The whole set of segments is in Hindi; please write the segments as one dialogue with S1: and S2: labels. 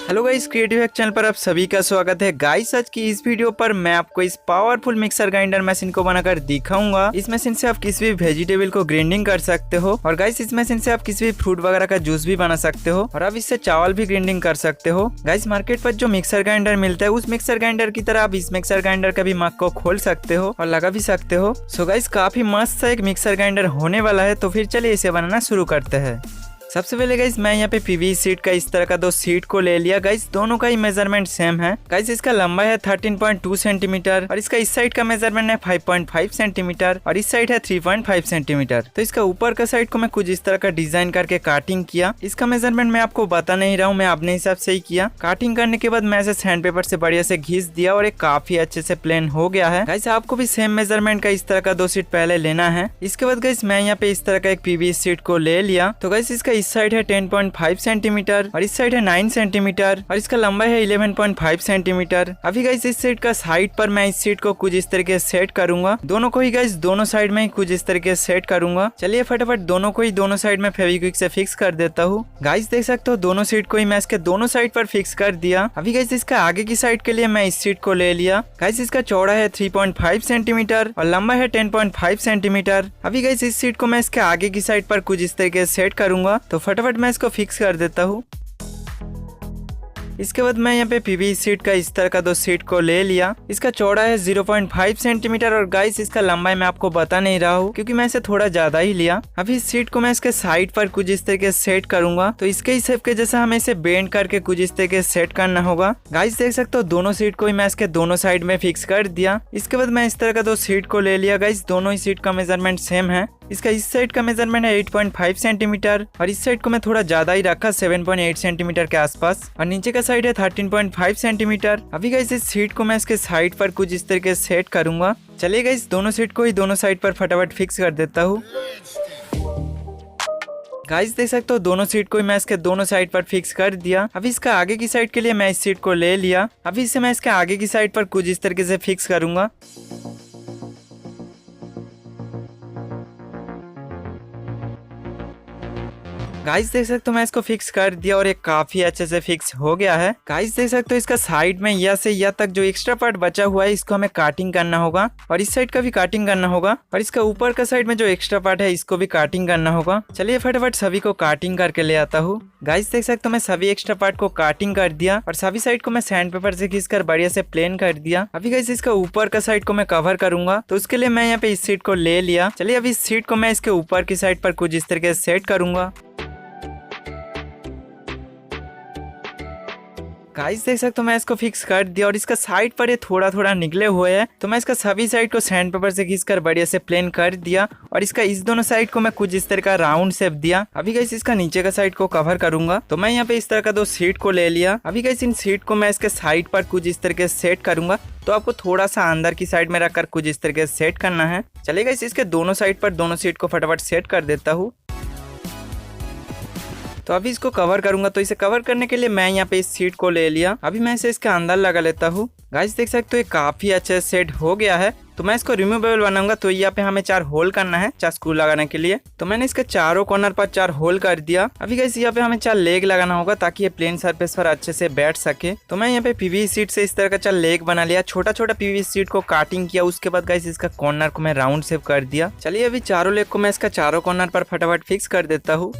S1: Hello guys, creative hack channel पर आप सभी का स्वागत है। गाइस, आज की इस वीडियो पर मैं आपको इस पावरफुल मिक्सर ग्राइंडर मशीन को बनाकर दिखाऊंगा। इस मशीन से आप किसी भी वेजिटेबल को ग्राइंडिंग कर सकते हो और गाइस इस मशीन से आप किसी भी फ्रूट वगैरह का जूस भी बना सकते हो और आप इससे चावल भी ग्राइंडिंग कर सकते हो। गाइस, मार्केट पर जो मिक्सर ग्राइंडर मिलता है उस मिक्सर ग्राइंडर की तरह आप इस मिक्सर ग्राइंडर का भी मग को खोल सकते हो और लगा भी सकते हो। सो गाइस, काफी मस्त सा एक मिक्सर ग्राइंडर होने वाला है, तो फिर चलिए इसे बनाना शुरू करते हैं। सबसे पहले गाइस मैं यहाँ पे पीवीसी शीट का इस तरह का 2 शीट को ले लिया। गाइस दोनों का ही मेजरमेंट सेम है। गाइस इसका लंबाई है 13.2 सेंटीमीटर और इसका इस साइड का मेजरमेंट है 5.5 सेंटीमीटर और इस साइड है 3.5 सेंटीमीटर। तो इसका ऊपर का साइड को मैं कुछ इस तरह का डिजाइन करके काटिंग किया। इसका मेजरमेंट मैं आपको बता नहीं रहा हूँ, मैं अपने हिसाब से ही किया। काटिंग करने के बाद मैं इसे सैंड पेपर से बढ़िया से घिस दिया और एक काफी अच्छे से प्लेन हो गया है। गाइस आपको भी सेम मेजरमेंट का इस तरह का 2 शीट पहले लेना है। इसके बाद गाइस मैं यहाँ पे इस तरह का एक पीवीसी शीट को ले लिया। तो गाइस इसका इस साइड है 10.5 सेंटीमीटर और इस साइड है 9 सेंटीमीटर और इसका लंबाई है 11.5 सेंटीमीटर। अभी गाइस इस शीट का साइड पर मैं इस शीट को कुछ इस तरीके से सेट करूंगा। दोनों को ही गाइस दोनों साइड में ही कुछ इस तरीके से सेट करूंगा। चलिए फटाफट दोनों को ही दोनों साइड में फेविक्विक से फिक्स कर देता हूँ। गाइस देख सकते हो दोनों शीट को ही मैं इसके दोनों साइड पर फिक्स कर दिया। अभी गाइस इसका आगे की साइड के लिए मैं इस शीट को ले लिया। गाइस इसका चौड़ा है 3.5 सेंटीमीटर और लंबा है 10.5 सेंटीमीटर। अभी गाइस इस शीट को मैं इसके आगे की साइड पर कुछ इस तरीके से सेट करूंगा। तो फटाफट मैं इसको फिक्स कर देता हूँ। इसके बाद मैं यहाँ पे पीवीसी शीट का इस तरह का 2 शीट को ले लिया। इसका चौड़ा है 0.5 सेंटीमीटर और गाइस इसका लंबाई मैं आपको बता नहीं रहा हूँ क्योंकि मैं इसे थोड़ा ज्यादा ही लिया। अभी इस शीट को मैं इसके साइड पर कुछ इस तरीके से सेट करूंगा। तो इसके ही शेप के जैसा हमें इसे बेंड करके कुछ इस तरीके से सेट करना होगा। गाइस देख सकते हो दोनों शीट को ही मैं इसके दोनों साइड में फिक्स कर दिया। इसके बाद मैं इस तरह का 2 शीट को ले लिया। गाइस दोनों ही शीट का मेजरमेंट सेम है। इसका इस साइड का मेजरमेंट है 8.5 सेंटीमीटर और इस साइड को मैं थोड़ा ज्यादा ही रखा 7.8 सेंटीमीटर के आसपास और नीचे का साइड है 13.5 सेंटीमीटर। अभी गाइस इस शीट को मैं इसके साइड पर कुछ इस तरीके से सेट करूंगा। चलिए गाइस दोनों शीट को ही दोनों साइड पर फटाफट फिक्स कर देता हूँ। गाइस देख सकते हो दोनों सीट को मैं इसके दोनों साइड पर फिक्स कर दिया। अभी इसका आगे की साइड के लिए मैं इस सीट को ले लिया। अभी इसे मैं इसके आगे की साइड पर कुछ इस तरीके से फिक्स करूंगा। गाइस देख सकते हो मैं इसको फिक्स कर दिया और ये काफी अच्छे से फिक्स हो गया है। गाइस देख सकते हो इसका साइड में या से या तक जो एक्स्ट्रा पार्ट बचा हुआ है इसको हमें काटिंग करना होगा और इस साइड का भी काटिंग करना होगा और इसका ऊपर का साइड में जो एक्स्ट्रा पार्ट है इसको भी काटिंग करना होगा। चलिए फटाफट सभी को काटिंग करके ले आता हूँ। गाइस देख सकते हो मैं सभी एक्स्ट्रा पार्ट को काटिंग कर दिया और सभी साइड को मैं सैंड पेपर से घिसकर बढ़िया से प्लेन कर दिया। अभी गाइस इसका ऊपर का साइड को मैं कवर करूंगा, तो उसके लिए मैं यहाँ पे इस सीट को ले लिया। चलिए अभी इस सीट को मैं इसके ऊपर की साइड पर कुछ इस तरीके से सेट करूंगा। गाइस देख सकते हो मैं इसको फिक्स कर दिया और इसका साइड पर ये थोड़ा थोड़ा निकले हुए हैं, तो मैं इसका सभी साइड को सैंड पेपर से घिसकर बढ़िया से प्लेन कर दिया और इसका इस दोनों साइड को मैं कुछ इस तरह का राउंड शेप दिया। अभी गाइस इसका नीचे का साइड को कवर करूंगा, तो मैं यहाँ पे इस तरह का 2 सीट को ले लिया। अभी गाइस इन सीट को मैं इसके साइड पर कुछ इस तरीके से सेट करूंगा, तो आपको थोड़ा सा अंदर की साइड में रखकर कुछ इस तरीके से सेट करना है। चलिए गाइस इसके दोनों साइड पर दोनों सीट को फटाफट सेट कर देता हूँ। तो अभी इसको कवर करूंगा, तो इसे कवर करने के लिए मैं यहाँ पे इस सीट को ले लिया। अभी मैं इसे इसके अंदर लगा लेता हूँ। गाइस देख सकते हो ये काफी अच्छे सेट हो गया है। तो मैं इसको रिमूवेबल बनाऊंगा, तो यहाँ पे हमें 4 होल करना है 4 स्क्रू लगाने के लिए। तो मैंने इसके चारों कॉर्नर पर 4 होल कर दिया। अभी गाइस यहाँ पे हमें 4 लेग लगाना होगा ताकि ये प्लेन सरफेस पर अच्छे से बैठ सके। तो मैं यहाँ पे पीवीसी शीट से इस तरह का 4 लेग बना लिया, छोटा छोटा पीवीसी शीट को काटिंग किया। उसके बाद गाइस इसका कॉर्नर को मैं राउंड शेप कर दिया। चलिए अभी चारों लेग को मैं इसका चारों कॉर्नर पर फटाफट फिक्स कर देता हूँ।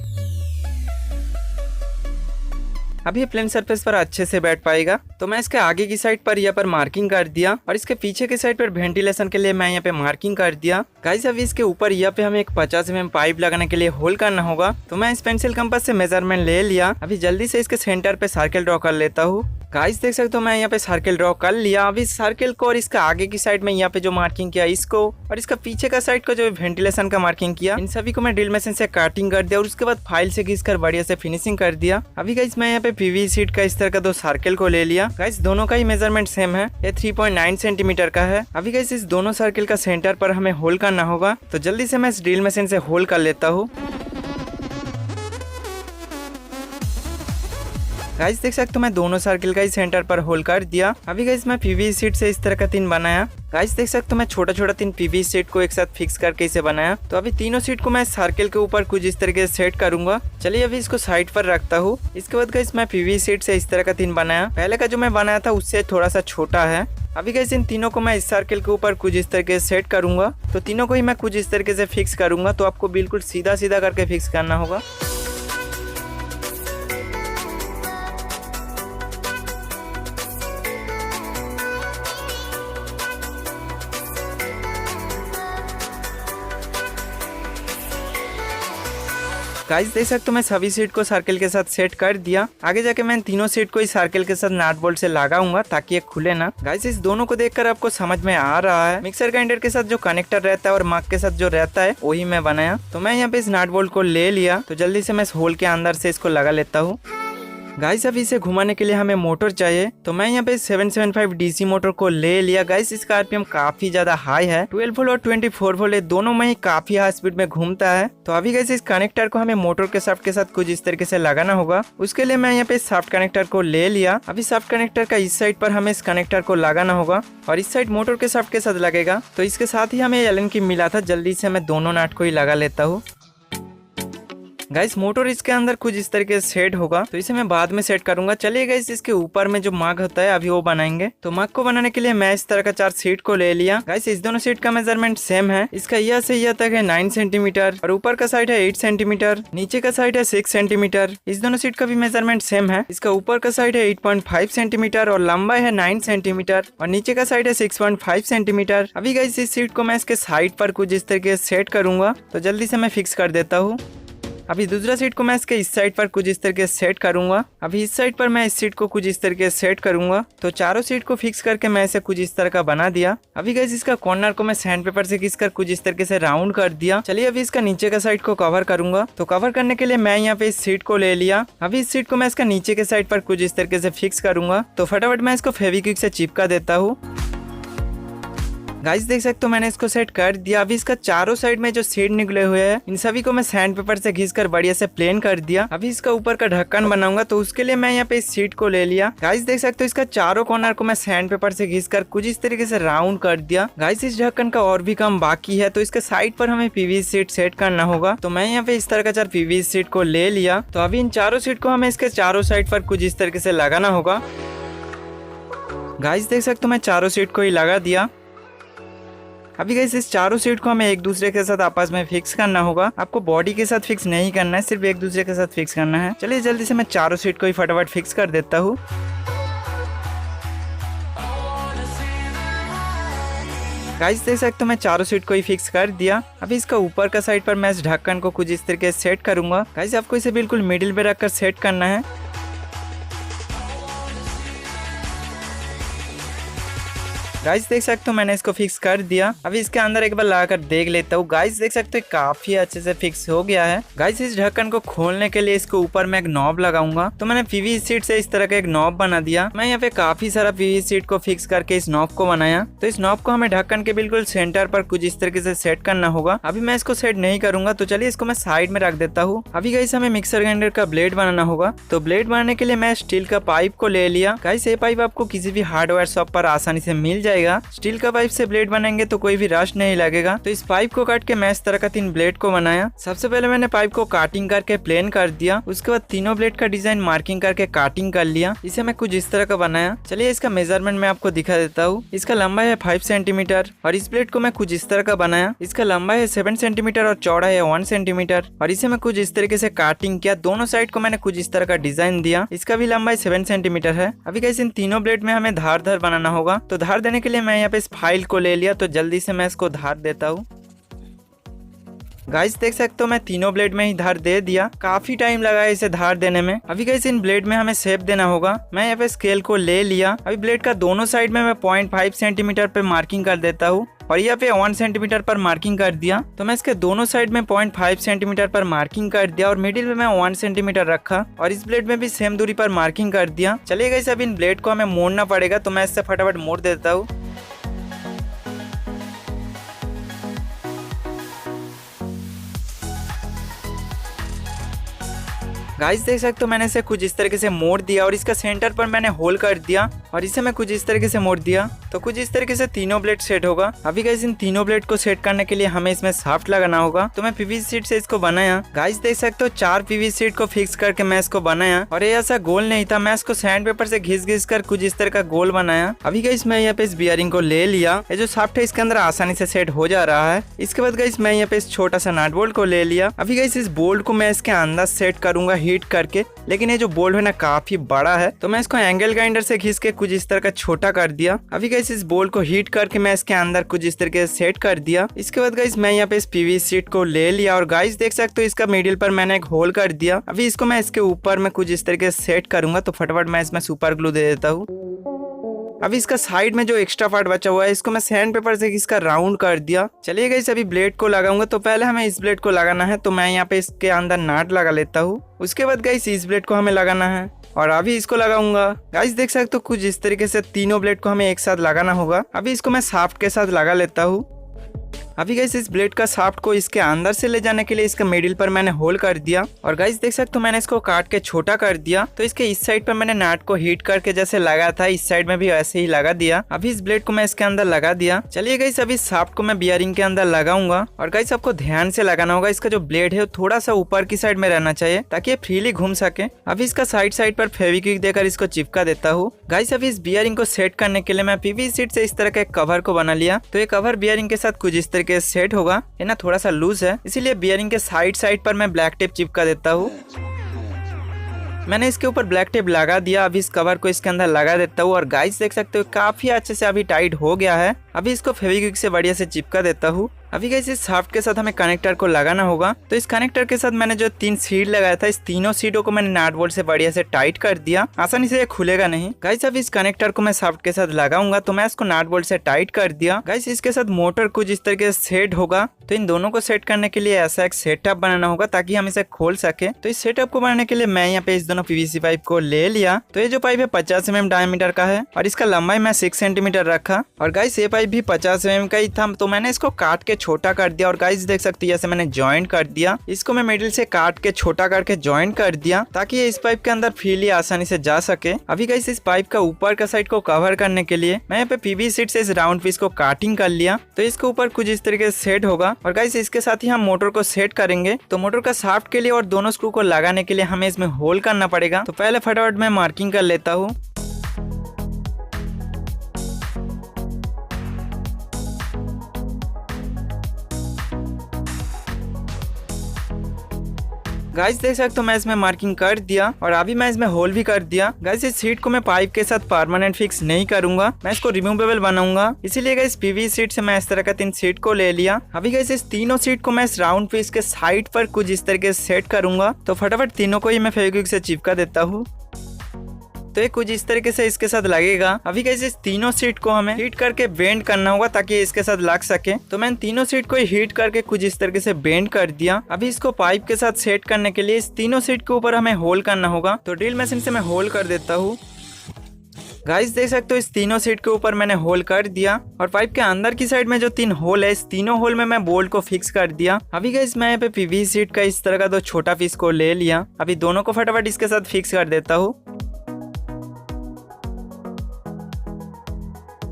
S1: अभी ये प्लेन सरफेस पर अच्छे से बैठ पाएगा। तो मैं इसके आगे की साइड पर यहाँ पर मार्किंग कर दिया और इसके पीछे की साइड पर वेंटिलेशन के लिए मैं यहाँ पे मार्किंग कर दिया। गाइस अभी इसके ऊपर यहाँ पे हमें एक 50 mm पाइप लगाने के लिए होल करना होगा। तो मैं इस पेंसिल कंपास से मेजरमेंट ले लिया। अभी जल्दी से इसके सेंटर पे सर्कल ड्रॉ कर लेता हूँ। गाइस देख सकते हो मैं यहाँ पे सर्कल ड्रॉ कर लिया। अभी सर्कल को और इसका आगे की साइड में यहाँ पे जो मार्किंग किया इसको और इसका पीछे का साइड को जो वेंटिलेशन का मार्किंग किया, इन सभी को मैं ड्रिल मशीन से काटिंग कर दिया और उसके बाद फाइल से घिसकर बढ़िया से फिनिशिंग कर दिया। अभी गाइस मैं यहाँ पे पीवीसी शीट का इस तरह का 2 सर्कल को ले लिया। गाइस दोनों का ही मेजरमेंट सेम है, ये 3.9 सेंटीमीटर का है। अभी गाइस इस दोनों सर्कल का सेंटर पर हमें होल करना होगा, तो जल्दी से मैं इस ड्रिल मशीन से होल कर लेता हूँ। गाइस देख सकते हो मैं दोनों सर्किल का ही सेंटर पर होल कर दिया। अभी गाइस मैं पीवीसी शीट से इस तरह का 3 बनाया। गाइस देख सकते हो मैं छोटा छोटा 3 पीवीसी शीट को एक साथ फिक्स करके इसे बनाया। तो अभी तीनों शीट को मैं सर्किल के ऊपर कुछ इस तरीके से सेट करूंगा। चलिए अभी इसको साइड पर रखता हूँ। इसके बाद गाइस मैं पीवीसी शीट से इस तरह का 3 बनाया। पहले का जो मैं बनाया था उससे थोड़ा सा छोटा है। अभी गाइस इन तीनों को मैं इस सर्किल के ऊपर कुछ इस तरीके से सेट करूंगा। तो तीनों को ही मैं कुछ इस तरीके से फिक्स करूंगा। तो आपको बिल्कुल सीधा सीधा करके फिक्स करना होगा। गाइस देख सकते हो मैं सभी सीट को सर्किल के साथ सेट कर दिया। आगे जाके मैं तीनों सीट को इस सर्किल के साथ नट बोल्ट से लगाऊंगा ताकि ये खुले ना। गाइस इस दोनों को देखकर आपको समझ में आ रहा है मिक्सर ग्राइंडर के साथ जो कनेक्टर रहता है और मग के साथ जो रहता है वही मैं बनाया। तो मैं यहाँ पे इस नट बोल्ट को ले लिया। तो जल्दी से मैं इस होल के अंदर से इसको लगा लेता हूँ। गाइस अभी इसे घुमाने के लिए हमें मोटर चाहिए। तो मैं यहाँ पे 775 डीसी मोटर को ले लिया। गाइस इसका आरपीएम काफी ज्यादा हाई है। 12 वोल्ट और 24 वोल्ट दोनों में ही काफी हाई स्पीड में घूमता है। तो अभी गाइस इस कनेक्टर को हमें मोटर के शाफ्ट के साथ कुछ इस तरीके से लगाना होगा। उसके लिए मैं यहाँ पे शाफ्ट कनेक्टर को ले लिया। अभी शाफ्ट कनेक्टर का इस साइड पर हमें इस कनेक्टर को लगाना होगा और इस साइड मोटर के शाफ्ट के साथ लगेगा। तो इसके साथ ही हमें एलन की मिला था। जल्दी से मैं दोनों नट को ही लगा लेता हूँ। गाइस मोटर इसके अंदर कुछ इस तरीके से सेट होगा। तो इसे मैं बाद में सेट करूंगा। चलिए गाइस इसके ऊपर में जो मग होता है अभी वो बनाएंगे। तो मग को बनाने के लिए मैं इस तरह का 4 सीट को ले लिया। गाइस इस दोनों सीट का मेजरमेंट सेम है। इसका यह से यह तक है 9 सेंटीमीटर और ऊपर का साइड है 8 सेंटीमीटर, नीचे का साइड है 6 सेंटीमीटर। इस दोनों सीट का भी मेजरमेंट सेम है। इसका ऊपर का साइड है 8.5 सेंटीमीटर और लंबाई है 9 सेंटीमीटर और नीचे का साइड है 6.5 सेंटीमीटर। अभी गाइस इस सीट को मैं इसके साइड पर कुछ इस तरीके से सेट करूंगा। तो जल्दी से मैं फिक्स कर देता हूँ। अभी दूसरा सीट को मैं इसके इस साइड पर कुछ इस तरीके से सेट करूंगा। अभी इस साइड पर मैं इस सीट को कुछ इस तरीके से सेट करूंगा। तो चारों सीट को फिक्स करके मैं इसे कुछ इस तरह का बना दिया। अभी गाइस इसका कॉर्नर को मैं सैंड पेपर से घिसकर कुछ इस तरीके से राउंड कर दिया। चलिए अभी इसका नीचे का साइड को कवर करूंगा। तो कवर करने के लिए मैं यहाँ पे इस सीट को ले लिया। अभी इस सीट को मैं इसका नीचे के साइड पर कुछ इस तरीके से फिक्स करूंगा। तो फटाफट मैं इसको फेविक्विक से चिपका देता हूँ। गाइस देख सकते हो मैंने इसको सेट कर दिया। अभी इसका चारों साइड में जो सीड निकले हुए हैं इन सभी को मैं सैंड पेपर से घिसकर बढ़िया से प्लेन कर दिया। अभी इसका ऊपर का ढक्कन बनाऊंगा। तो उसके लिए मैं यहाँ पे इस सीट को ले लिया। गाइस देख सकते हो इसका चारों कॉर्नर को मैं सैंड पेपर से घिसकर कुछ इस तरीके से राउंड कर दिया। गाइस इस ढक्कन का और भी काम बाकी है। तो इसके साइड पर हमें पीवीसी सीट सेट करना होगा। तो मैं यहाँ पे इस तरह का 4 पीवीसी सीट को ले लिया। तो अभी इन चारों सीट को हमें इसके चारों साइड पर कुछ इस तरीके से लगाना होगा। गाइस देख सकते हो मैं चारों सीट को ही लगा दिया। अभी गाइस इस चारों सीट को हमें एक दूसरे के साथ आपस में फिक्स करना होगा। आपको बॉडी के साथ फिक्स नहीं करना है, सिर्फ एक दूसरे के साथ फिक्स करना है। चलिए जल्दी से मैं चारों सीट को ही फटाफट फिक्स कर देता हूँ। गाइस देख सकते हो मैं चारों सीट को ही फिक्स कर दिया। अभी इसका ऊपर का साइड पर मैं इस ढक्कन को कुछ इस तरीके से सेट करूंगा। गाइस आपको इसे बिल्कुल मिडिल में रखकर सेट करना है। गाइस देख सकते हो मैंने इसको फिक्स कर दिया। अभी इसके अंदर एक बार लगाकर देख लेता हूँ। गाइस देख सकते हो काफी अच्छे से फिक्स हो गया है। गाइस इस ढक्कन को खोलने के लिए इसके ऊपर मैं एक नॉब लगाऊंगा। तो मैंने पीवीसी सीट से इस तरह का एक नॉब बना दिया। मैं यहाँ पे काफी सारा पीवीसी सीट को फिक्स करके इस नॉब को बनाया। तो इस नॉब को हमें ढक्कन के बिल्कुल सेंटर पर कुछ इस तरीके से सेट करना होगा। अभी मैं इसको सेट नहीं करूंगा। तो चलिए इसको मैं साइड में रख देता हूँ। अभी गाइस हमें मिक्सर ग्राइंडर का ब्लेड बनाना होगा। तो ब्लेड बनाने के लिए मैं स्टील का पाइप को ले लिया। गाइस ये पाइप आपको किसी भी हार्डवेयर शॉप पर आसानी से मिल जाएगा। स्टील का पाइप से ब्लेड बनाएंगे तो कोई भी रश नहीं लगेगा। तो इस पाइप को काट के मैं इस तरह का 3 ब्लेड को बनाया। सबसे पहले मैंने पाइप को काटिंग करके प्लेन कर दिया। उसके बाद तीनों ब्लेड का डिजाइन मार्किंग करके काटिंग कर लिया। इसे मैं कुछ इस तरह का बनाया। चलिए इसका मेजरमेंट मैं आपको दिखा देता हूँ। इसका लंबाई है 5 सेंटीमीटर और इस ब्लेड को मैं कुछ इस तरह का बनाया। इसका लंबाई है 7 सेंटीमीटर और चौड़ा है 1 सेंटीमीटर और इसे मैं कुछ इस तरीके से काटिंग किया। दोनों साइड को मैंने कुछ इस तरह का डिजाइन दिया। इसका भी लंबाई 7 सेंटीमीटर है। अभी गाइस इन तीनों ब्लेड में हमें धार बनाना होगा। तो धार देने के लिए मैं यहाँ पे इस फाइल को ले लिया। तो जल्दी से मैं इसको धार देता हूँ। गाइस देख सकते हो मैं तीनों ब्लेड में ही धार दे दिया। काफी टाइम लगा है इसे धार देने में। अभी गाइस इन ब्लेड में हमें शेप देना होगा। मैं यहाँ पे स्केल को ले लिया। अभी ब्लेड का दोनों साइड में मैं 0.5 सेंटीमीटर पे मार्किंग कर देता हूँ और यहाँ पे 1 सेंटीमीटर पर मार्किंग कर दिया। तो मैं इसके दोनों साइड में 0.5 सेंटीमीटर पर मार्किंग कर दिया और मिडिल में मैं 1 सेंटीमीटर रखा और इस ब्लेड में भी सेम दूरी पर मार्किंग कर दिया। चलिए गाइस अब इन ब्लेड को हमें मोड़ना पड़ेगा। तो मैं इससे फटाफट मोड़ देता हूँ। गाइस देख सकते हो मैंने इसे कुछ इस तरीके से मोड़ दिया और इसका सेंटर पर मैंने होल कर दिया और इसे मैं कुछ इस तरीके से मोड़ दिया तो कुछ इस तरीके से तीनों ब्लेड सेट होगा। अभी गाइस इन तीनों ब्लेड को सेट करने के लिए हमें इसमें शाफ्ट लगाना होगा। तो मैं पीवीसी शीट से इसको बनाया। गाइस देख सकते हो 4 पीवीसी शीट को फिक्स करके मैं इसको बनाया और ये ऐसा गोल नहीं था, मैं इसको सैंड पेपर से घिस कर कुछ इस तरह का गोल बनाया। अभी गाइस मैं यहाँ पे इस बियरिंग को ले लिया, ये जो शाफ्ट है इसके अंदर आसानी से सेट हो जा रहा है। इसके बाद गाइस मैं यहाँ पे इस छोटा सा नट बोल्ट को ले लिया। अभी गाइस इस बोल्ट को मैं इसके अंदर सेट करूंगा हीट करके, लेकिन ये जो बोल्ट है ना काफी बड़ा है तो मैं इसको एंगल ग्राइंडर से घिस के कुछ इस तरह का छोटा कर दिया। अभी गाइस इस बोल्ट को हीट करके मैं इसके अंदर कुछ इस तरीके से सेट कर दिया। इसके बाद गाइस मैं यहाँ पे इस पीवीसी शीट को ले लिया और गाइस देख सकते हो इसका मिडिल पर मैंने एक होल कर दिया। अभी इसको मैं इसके ऊपर में कुछ इस तरीके से सेट करूंगा तो फटाफट मैं इसमें सुपर ग्लू दे देता हूँ। अभी इसका साइड में जो एक्स्ट्रा पार्ट बचा हुआ है इसको मैं सैंड पेपर से इसका राउंड कर दिया। चलिए गाइस अभी ब्लेड को लगाऊंगा तो पहले हमें इस ब्लेड को लगाना है तो मैं यहाँ पे इसके अंदर नाट लगा लेता हूँ। उसके बाद गाइस इस ब्लेड को हमें लगाना है और अभी इसको लगाऊंगा। गाइस देख सकते हो कुछ इस तरीके से तीनों ब्लेड को हमें एक साथ लगाना होगा। अभी इसको मैं शाफ्ट के साथ लगा लेता हूँ। अभी गाइस इस ब्लेड का शाफ्ट को इसके अंदर से ले जाने के लिए इसका मिडिल पर मैंने होल कर दिया और गाइस देख सकते हो मैंने इसको काट के छोटा कर दिया। तो इसके इस साइड पर मैंने नाट को हीट करके जैसे लगा था इस साइड में भी ऐसे ही लगा दिया। अभी इस ब्लेड को मैं इसके अंदर लगा दिया। चलिए गाइस अभी शाफ्ट को मैं बियरिंग के अंदर लगाऊंगा और गाइस आपको ध्यान से लगाना होगा। इसका जो ब्लेड है वो थोड़ा सा ऊपर की साइड में रहना चाहिए ताकि ये फ्रीली घूम सके। अभी इसका साइड पर फेविक्विक देकर इसको चिपका देता हूँ। गाइस अभी इस बियरिंग को सेट करने के लिए मैं पीवीसी शीट से इस तरह का एक कवर को बना लिया। तो ये कवर बियरिंग के साथ कुछ इस तरीके से सेट होगा। ये ना थोड़ा सा लूज है इसीलिए बियरिंग के साइड पर मैं ब्लैक टेप चिपका देता हूँ। मैंने इसके ऊपर ब्लैक टेप लगा दिया। अभी इस कवर को इसके अंदर लगा देता हूँ और गाइस देख सकते हो काफी अच्छे से अभी टाइट हो गया है। अभी इसको फेविक्विक से बढ़िया से चिपका देता हूँ। अभी गाइस इस शाफ्ट के साथ हमें कनेक्टर को लगाना होगा। तो इस कनेक्टर के साथ मैंने जो 3 सीट लगाया था इस तीनों सीटों को मैंने नट बोल्ट से बढ़िया से टाइट कर दिया, आसानी से ये खुलेगा नहीं। गाइस अभी इस कनेक्टर को मैं शाफ्ट के साथ लगाऊंगा तो मैं इसको नट बोल्ट से टाइट कर दिया। गाइस इसके साथ मोटर कुछ इस तरीके से सेट होगा। तो इन दोनों को सेट करने के लिए ऐसा एक सेटअप बनाना होगा ताकि हम इसे खोल सके। तो इस सेटअप को बनाने के लिए मैं यहाँ पे इस दोनों पीवीसी पाइप को ले लिया। तो ये जो पाइप है 50 mm डायमीटर का है और इसका लंबाई मैं 6 सेंटीमीटर रखा और गाइस ये पाइप भी 50 mm का ही था तो मैंने इसको काट के छोटा कर दिया और गाइस देख सकते हैं जैसे मैंने ज्वाइंट कर दिया। इसको मैं मिडिल से काट के छोटा करके ज्वाइंट कर दिया ताकि ये इस पाइप के अंदर फ्रीली आसानी से जा सके। अभी गाइस इस पाइप का ऊपर का साइड को कवर करने के लिए मैं यहाँ पे पीवीसी शीट से इस राउंड पीस को काटिंग कर लिया। तो इसके ऊपर कुछ इस तरीके से सेट होगा और गाइस इसके साथ ही हम मोटर को सेट करेंगे। तो मोटर का शाफ्ट के लिए और दोनों स्क्रू को लगाने के लिए हमें इसमें होल करना पड़ेगा। तो पहले फटाफट मैं मार्किंग कर लेता हूँ। गाइस देख सकते हो मैं इसमें मार्किंग कर दिया और अभी मैं इसमें होल भी कर दिया। गाइस इस सीट को मैं पाइप के साथ परमानेंट फिक्स नहीं करूंगा, मैं इसको रिमूवेबल बनाऊंगा। इसीलिए गाइस पीवीसी शीट से मैं इस तरह का 3 सीट को ले लिया। अभी गाइस इस तीनों सीट को मैं इस राउंड पीस के साइड पर कुछ इस तरीके से सेट करूंगा। तो फटाफट तीनों को ही मैं फेविक्विक से चिपका देता हूँ। तो ये कुछ इस तरीके से इसके साथ लगेगा। अभी गाइस इस तीनों सीट को हमें हीट करके बेंड करना होगा ताकि इसके साथ लग सके। तो मैंने तीनों सीट को हीट करके कुछ इस तरीके से बेंड कर दिया। अभी इसको पाइप के साथ सेट करने के लिए इस तीनों सीट के ऊपर हमें होल करना होगा। तो ड्रिल मशीन से मैं होल कर देता हूँ। गाइस देख सकते हो इस तीनों सीट के ऊपर मैंने होल कर दिया और पाइप के अंदर की साइड में जो 3 होल है इस तीनों होल में मैं बोल्ट को फिक्स कर दिया। अभी गाइस मैं यहाँ पे पीवीसी शीट का इस तरह का 2 छोटा पीस को ले लिया। अभी दोनों को फटाफट इसके साथ फिक्स कर देता हूँ।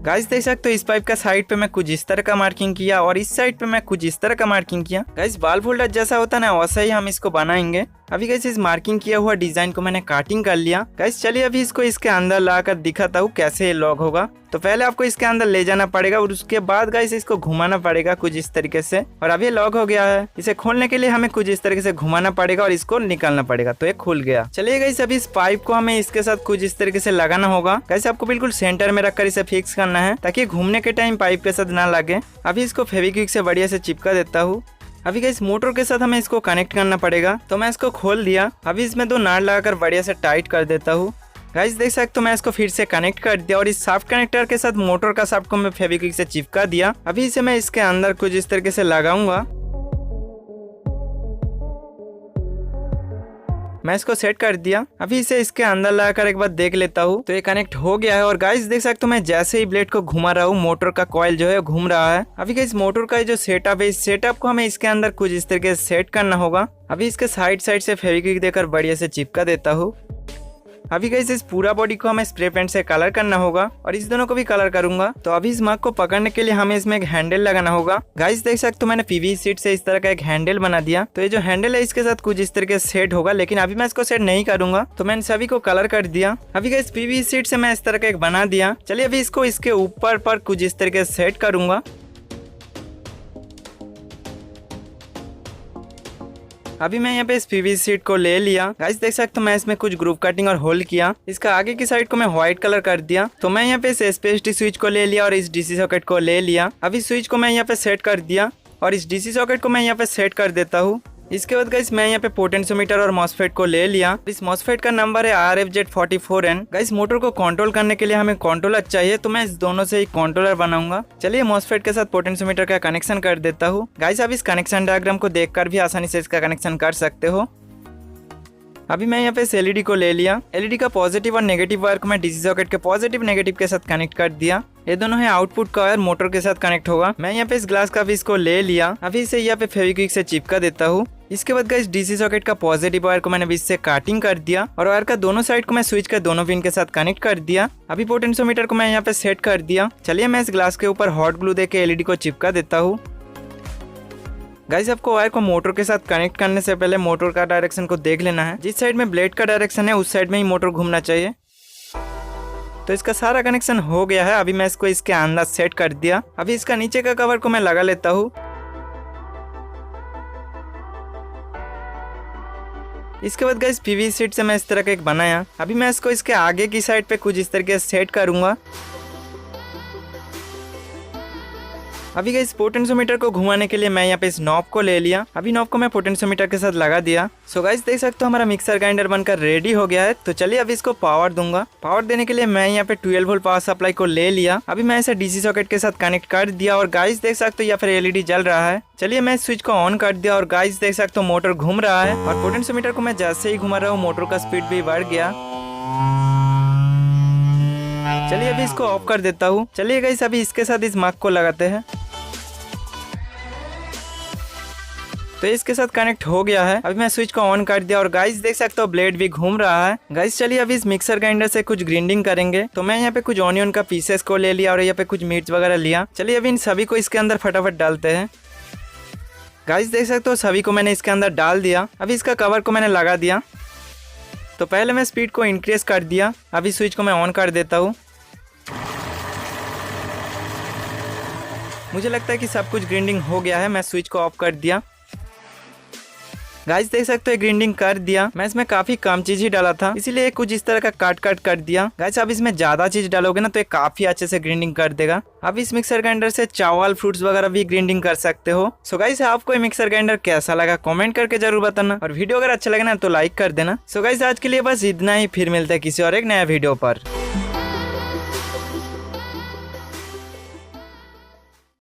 S1: गाइस देख सकते हो इस पाइप का साइड पे मैं कुछ इस तरह का मार्किंग किया और इस साइड पे मैं कुछ इस तरह का मार्किंग किया। गाइस बाल फोल्डर जैसा होता है ना वैसा ही हम इसको बनाएंगे। अभी गाइस इस मार्किंग किया हुआ डिजाइन को मैंने काटिंग कर लिया। गाइस चलिए अभी इसको इसके अंदर लाकर दिखाता हूँ कैसे ये लॉक होगा। तो पहले आपको इसके अंदर ले जाना पड़ेगा और उसके बाद गाइस इसको घुमाना पड़ेगा कुछ इस तरीके से और अब ये लॉक हो गया है। इसे खोलने के लिए हमें कुछ इस तरीके से घुमाना पड़ेगा और इसको निकालना पड़ेगा। तो ये खुल गया। चलिए गाइस अभी इस पाइप को हमें इसके साथ कुछ इस तरीके से लगाना होगा। गाइस आपको बिल्कुल सेंटर में रखकर इसे फिक्स करना है ताकि घूमने के टाइम पाइप के साथ ना लगे। अभी इसको फेविक्विक से बढ़िया से चिपका देता हूँ। अभी गाइस मोटर के साथ हमें इसको कनेक्ट करना पड़ेगा। तो मैं इसको खोल दिया। अभी इसमें 2 नाट लगाकर बढ़िया से टाइट कर देता हूँ। गाइस देख सकते हो मैं इसको फिर से कनेक्ट कर दिया और इस शाफ्ट कनेक्टर के साथ मोटर का शाफ्ट को मैं फेविक्विक से चिपका दिया। अभी इसे मैं इसके अंदर कुछ इस तरीके से लगाऊंगा। मैं इसको सेट कर दिया। अभी इसे इसके अंदर लगाकर एक बार देख लेता हूँ। तो ये कनेक्ट हो गया है और गाइस देख सकते हो मैं जैसे ही ब्लेड को घुमा रहा हूँ मोटर का कॉइल जो है घूम रहा है। अभी गाइस मोटर का जो सेटअप है, इस सेटअप को हमें इसके अंदर कुछ इस तरीके से सेट करना होगा। अभी इसके साइड से फेविक्विक देकर बढ़िया से चिपका देता हूँ। अभी गाइस इस पूरा बॉडी को हमें स्प्रे पेंट से कलर करना होगा और इस दोनों को भी कलर करूंगा। तो अभी इस मग को पकड़ने के लिए हमें इसमें एक हैंडल लगाना होगा। गाइस देख सकते हो मैंने पीवीसी शीट से इस तरह का एक हैंडल बना दिया। तो ये जो हैंडल है इसके साथ कुछ इस तरीके से सेट होगा, लेकिन अभी मैं इसको सेट नहीं करूंगा। तो मैंने सभी को कलर कर दिया। अभी गाइस पीवीसी शीट से मैं इस तरह का एक बना दिया। चलिए अभी इसको इसके ऊपर पर कुछ इस तरीके से सेट करूंगा। अभी मैं यहाँ पे इस पीवीसी शीट को ले लिया। गाइस देख सकते हो मैं इसमें कुछ ग्रुप कटिंग और होल किया। इसका आगे की साइड को मैं व्हाइट कलर कर दिया। तो मैं यहाँ पे इस एसपीएसटी स्विच को ले लिया और इस डीसी सॉकेट को ले लिया। अभी स्विच को मैं यहाँ पे सेट कर दिया और इस डीसी सॉकेट को मैं यहाँ पे सेट कर देता हूँ। इसके बाद गाइस मैं यहाँ पे पोटेंशियोमीटर और मॉसफेट को ले लिया। इस मॉसफेट का नंबर है RFZ44N। गाइस मोटर को कंट्रोल करने के लिए हमें कंट्रोलर चाहिए, तो मैं इस दोनों से एक कंट्रोलर बनाऊंगा। चलिए मॉसफेट के साथ पोटेंशियोमीटर का कनेक्शन कर देता हूँ। गाइस आप इस कनेक्शन डायग्राम को देखकर भी आसानी से इसका कनेक्शन कर सकते हो। अभी मैं यहाँ पे इस एलईडी को ले लिया। एलईडी का पॉजिटिव और नेगेटिव वायर को मैं डीसी सॉकेट के पॉजिटिव नेगेटिव के साथ कनेक्ट कर दिया। ये दोनों है आउटपुट का वायर मोटर के साथ कनेक्ट होगा। मैं यहाँ पे इस ग्लास का पीस को ले लिया। अभी इसे यहाँ पे फेविक्विक से चिपका देता हूँ। इसके बाद गाइस डीसी सॉकेट का पॉजिटिव वायर को मैंने बीच से काटिंग कर दिया और वायर का दोनों साइड को मैं स्विच के दोनों पिन के साथ कनेक्ट कर दिया। अभी पोटेंशियोमीटर को मैं यहाँ पे सेट कर दिया। चलिए मैं इस ग्लास के ऊपर हॉट ग्लू देके एलईडी को चिपका देता हूँ। गाइस आपको वायर को मोटर के साथ कनेक्ट करने से पहले मोटर का डायरेक्शन को देख लेना है। जिस साइड में ब्लेड का डायरेक्शन है उस साइड में ही मोटर घूमना चाहिए। तो इसका सारा कनेक्शन हो गया है। अभी मैं इसको इसके अंदर सेट कर दिया। अभी इसका नीचे का कवर को मैं लगा लेता हूँ। इसके बाद गाइस पीवीसी शीट से मैं इस तरह का एक बनाया। अभी मैं इसको इसके आगे की साइड पे कुछ इस तरीके से सेट करूंगा। अभी गाइस पोटेंशियोमीटर को घुमाने के लिए मैं यहाँ पे इस नॉब को ले लिया। अभी नॉब को मैं पोटेंशियोमीटर के साथ लगा दिया। सो गाइस देख सकते हो हमारा मिक्सर ग्राइंडर बनकर रेडी हो गया है। तो चलिए अभी इसको पावर दूंगा। पावर देने के लिए मैं यहाँ पे 12 वोल्ट पावर सप्लाई को ले लिया। अभी मैं इसे डीसी सॉकेट के साथ कनेक्ट कर दिया और गाइस देख सकते हो यहाँ पे एलईडी जल रहा है। चलिए मैं स्विच को ऑन कर दिया और गाइस देख सकते हो मोटर घूम रहा है और पोटेंशियोमीटर को मैं जैसे ही घुमा रहा हूँ मोटर का स्पीड भी बढ़ गया। चलिए अभी इसको ऑफ कर देता हूँ। चलिए गाइस अभी इसके साथ इस मग को लगाते हैं। तो इसके साथ कनेक्ट हो गया है। अभी मैं स्विच को ऑन कर दिया और गाइस देख सकते हो ब्लेड भी घूम रहा है। गाइस चलिए अभी इस मिक्सर ग्राइंडर से कुछ ग्राइंडिंग करेंगे। तो मैं यहाँ पे कुछ ऑनियन का पीसेस को ले लिया और यहाँ पे कुछ मिर्च वगैरह लिया। चलिए अभी इन सभी को इसके अंदर फटाफट डालते हैं। गाइस देख सकते हो सभी को मैंने इसके अंदर डाल दिया। अभी इसका कवर को मैंने लगा दिया। तो पहले मैं स्पीड को इंक्रीज कर दिया। अभी स्विच को मैं ऑन कर देता हूँ। मुझे लगता है कि सब कुछ ग्राइंडिंग हो गया है। मैं स्विच को ऑफ कर दिया। गाइस देख सकते हो ग्राइंडिंग कर दिया। मैं इसमें काफी कम चीज ही डाला था, इसीलिए कुछ इस तरह का काट कर दिया। गाइस अब इसमें ज्यादा चीज डालोगे ना तो ये काफी अच्छे से ग्राइंडिंग कर देगा। अब इस मिक्सर ग्राइंडर से चावल फ्रूट्स वगैरह भी ग्राइंडिंग कर सकते हो। सो गाइस आपको ये मिक्सर ग्राइंडर कैसा लगा कमेंट करके जरूर बताना और वीडियो अगर अच्छा लगे ना तो लाइक कर देना। सो गाइस आज के लिए बस इतना ही, फिर मिलता है किसी और एक नया वीडियो पर।